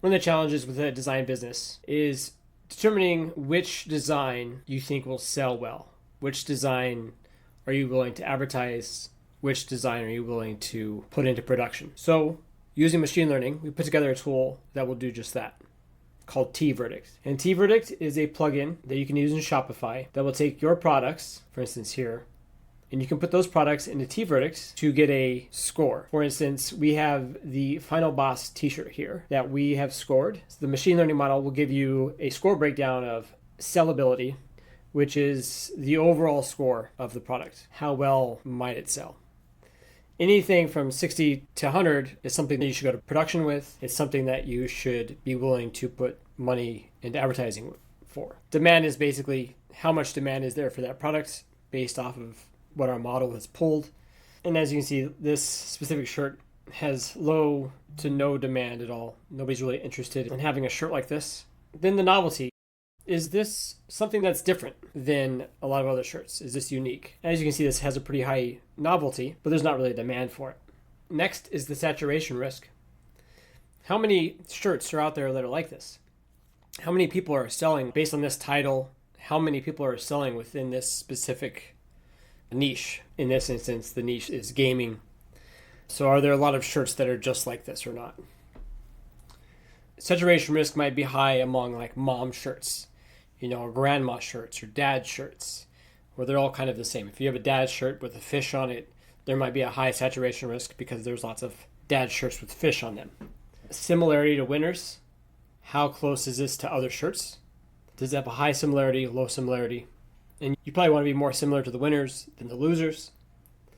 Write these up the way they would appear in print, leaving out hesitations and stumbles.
One of the challenges with a design business is determining which design you think will sell well. Which design are you willing to advertise? Which design are you willing to put into production? So, using machine learning, we put together a tool that will do just that, called Tee Verdict. And Tee Verdict is a plugin that you can use in Shopify that will take your products, for instance here, and you can put those products into Tee Verdict to get a score. For instance, we have the Final Boss t-shirt here that we have scored. So the machine learning model will give you a score breakdown of sellability, which is the overall score of the product. How well might it sell? Anything from 60 to 100 is something that you should go to production with. It's something that you should be willing to put money into advertising for. Demand is basically how much demand is there for that product based off of what our model has pulled. And as you can see, this specific shirt has low to no demand at all. Nobody's really interested in having a shirt like this. Then the novelty. Is this something that's different than a lot of other shirts? Is this unique? As you can see, this has a pretty high novelty, but there's not really a demand for it. Next is the saturation risk. How many shirts are out there that are like this? How many people are selling based on this title? How many people are selling within this specific niche? In this instance, the niche is gaming. So are there a lot of shirts that are just like this or not? Saturation risk might be high among like mom shirts, grandma shirts or dad shirts, where they're all kind of the same. If you have a dad shirt with a fish on it, there might be a high saturation risk because there's lots of dad shirts with fish on them. Similarity to winners. How close is this to other shirts? Does it have a high similarity, low similarity? And you probably want to be more similar to the winners than the losers.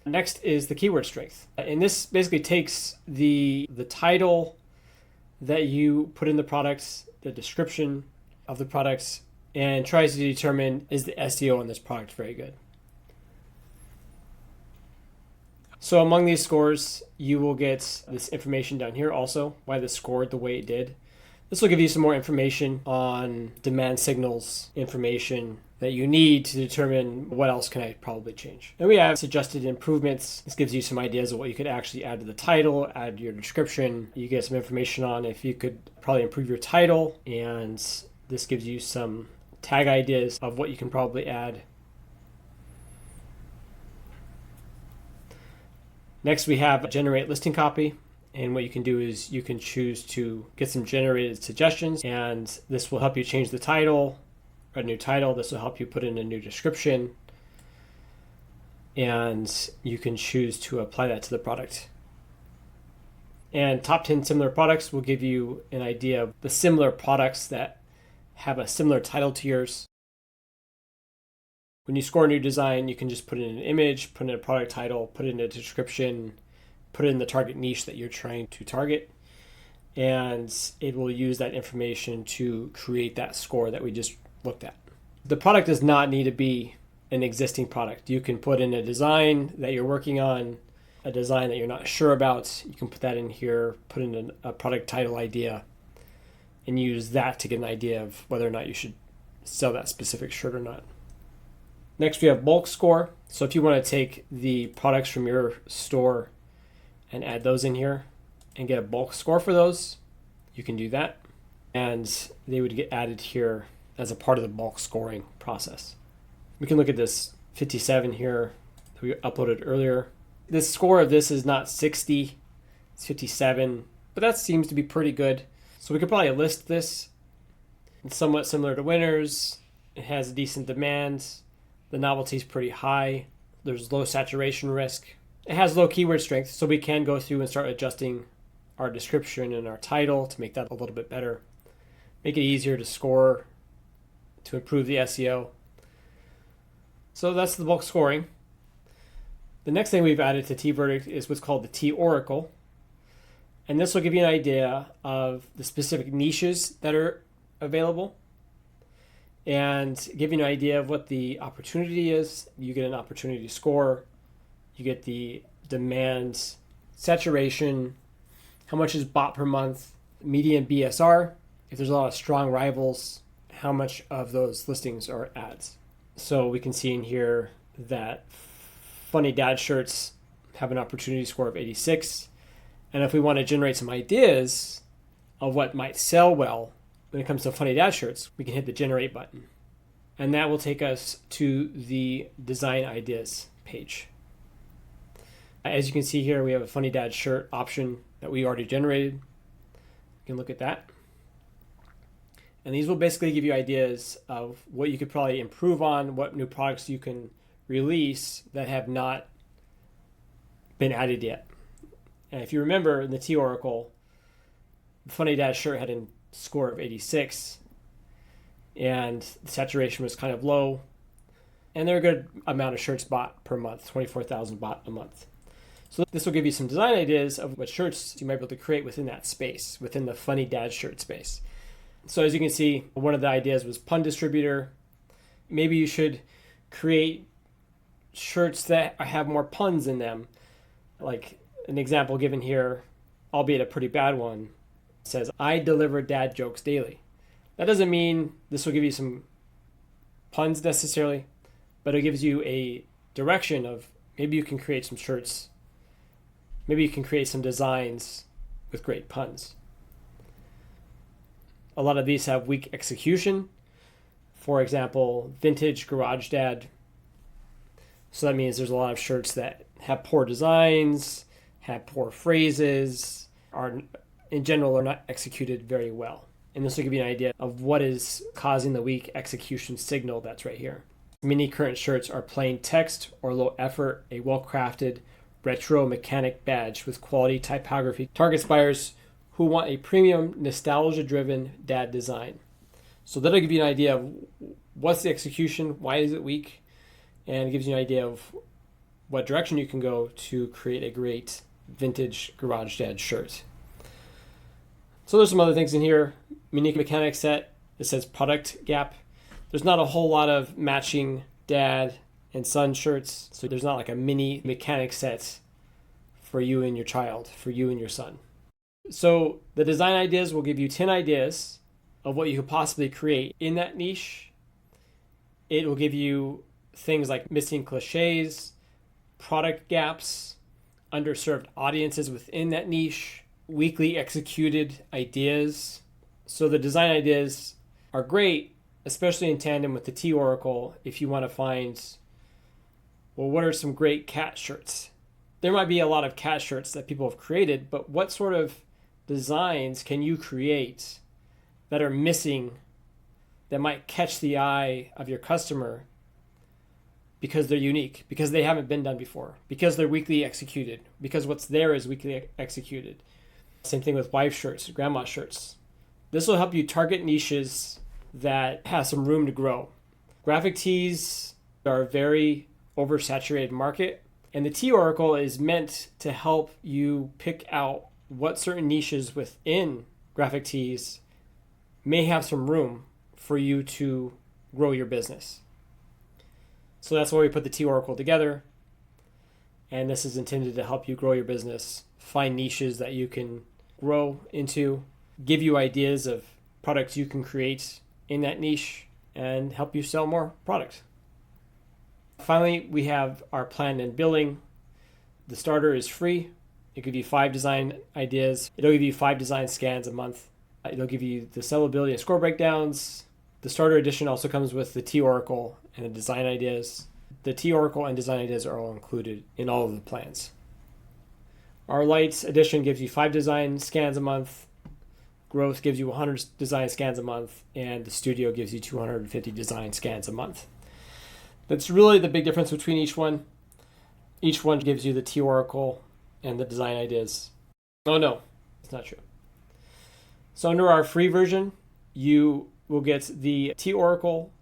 Next is the keyword strength. And this basically takes the title that you put in the products, the description of the products, and tries to determine, is the SEO on this product very good? So among these scores, you will get this information down here also, why this scored the way it did. This will give you some more information on demand signals, information that you need to determine what else can I probably change. And we have suggested improvements. This gives you some ideas of what you could actually add to the title, add to your description. You get some information on if you could probably improve your title, and this gives you some tag ideas of what you can probably add. Next, we have generate listing copy. And what you can do is you can choose to get some generated suggestions, and this will help you change the title, a new title. This will help you put in a new description, and you can choose to apply that to the product. And top 10 similar products will give you an idea of the similar products that have a similar title to yours. When you score a new design, you can just put in an image, put in a product title, put in a description, put it in the target niche that you're trying to target, and it will use that information to create that score that we just looked at. The product does not need to be an existing product. You can put in a design that you're working on, a design that you're not sure about. You can put that in here, put in a product title idea, and use that to get an idea of whether or not you should sell that specific shirt or not. Next, we have bulk score. So if you want to take the products from your store and add those in here and get a bulk score for those, you can do that. And they would get added here as a part of the bulk scoring process. We can look at this 57 here that we uploaded earlier. The score of this is not 60, it's 57, but that seems to be pretty good. So we could probably list this. It's somewhat similar to winners. It has a decent demand. The novelty is pretty high. There's low saturation risk. It has low keyword strength, so we can go through and start adjusting our description and our title to make that a little bit better. Make it easier to score, to improve the SEO. So that's the bulk scoring. The next thing we've added to Tee Verdict is what's called the Tee Oracle. And this will give you an idea of the specific niches that are available and give you an idea of what the opportunity is. You get an opportunity score. You get the demand, saturation, how much is bought per month, median BSR, if there's a lot of strong rivals, how much of those listings are ads. So we can see in here that funny dad shirts have an opportunity score of 86. And if we want to generate some ideas of what might sell well when it comes to funny dad shirts, we can hit the generate button. And that will take us to the design ideas page. As you can see here, we have a funny dad shirt option that we already generated. You can look at that. And these will basically give you ideas of what you could probably improve on, what new products you can release that have not been added yet. And if you remember in the Tee Oracle, the Funny Dad shirt had a score of 86, and the saturation was kind of low. And there are a good amount of shirts bought per month, 24,000 bought a month. So this will give you some design ideas of what shirts you might be able to create within that space, within the Funny Dad shirt space. So as you can see, one of the ideas was pun distributor. Maybe you should create shirts that have more puns in them. Like an example given here, albeit a pretty bad one, says, I deliver dad jokes daily. That doesn't mean this will give you some puns necessarily, but it gives you a direction of maybe you can create some shirts. Maybe you can create some designs with great puns. A lot of these have weak execution. For example, vintage garage dad. So that means there's a lot of shirts that have poor designs, have poor phrases, are in general are not executed very well. And this will give you an idea of what is causing the weak execution signal that's right here. Many current shirts are plain text or low effort, a well-crafted retro mechanic badge with quality typography targets buyers who want a premium, nostalgia-driven dad design. So that'll give you an idea of what's the execution, why is it weak, and it gives you an idea of what direction you can go to create a great vintage garage dad shirt. So there's some other things in here. Unique mechanic set. It says product gap. There's not a whole lot of matching dad and son shirts. So there's not like a mini mechanic set for you and your child, for you and your son. So the design ideas will give you 10 ideas of what you could possibly create in that niche. It will give you things like missing cliches, product gaps, underserved audiences within that niche, weakly executed ideas. So the design ideas are great, especially in tandem with the Tee Oracle if you want to find, well, what are some great cat shirts? There might be a lot of cat shirts that people have created, but what sort of designs can you create that are missing, that might catch the eye of your customer because they're unique, because they haven't been done before, because they're weakly executed, because what's there is weakly executed. Same thing with wife shirts, grandma shirts. This will help you target niches that have some room to grow. Graphic tees are a very oversaturated market, and the Tee Oracle is meant to help you pick out what certain niches within graphic tees may have some room for you to grow your business. So that's why we put the Tee Oracle together. And this is intended to help you grow your business, find niches that you can grow into, give you ideas of products you can create in that niche, and help you sell more product. Finally, we have our plan and billing. The starter is free. It'll give you 5 design ideas. It'll give you 5 design scans a month. It'll give you the sellability and score breakdowns. The starter edition also comes with the Tee Oracle and the design ideas. The Tee Oracle and design ideas are all included in all of the plans. Our Lights edition gives you 5 design scans a month. Growth gives you 100 design scans a month. And the Studio gives you 250 design scans a month. That's really the big difference between each one. Each one gives you the Tee Oracle and the design ideas. Oh no, it's not true. So under our free version, you will get the Tee Oracle,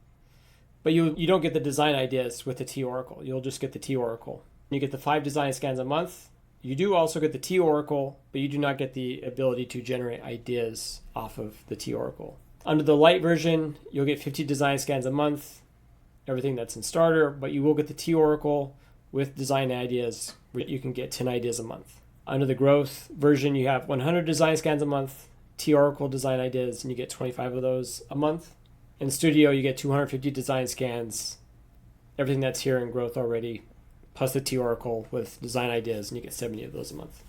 but you don't get the design ideas with the Tee Oracle. You'll just get the Tee Oracle. You get the 5 design scans a month. You do also get the Tee Oracle, but you do not get the ability to generate ideas off of the Tee Oracle. Under the light version, you'll get 50 design scans a month, everything that's in starter, but you will get the Tee Oracle with design ideas. You can get 10 ideas a month. Under the growth version, you have 100 design scans a month, Tee Oracle design ideas, and you get 25 of those a month. In Studio, you get 250 design scans, everything that's here in growth already, plus the Tee Oracle with design ideas, and you get 70 of those a month.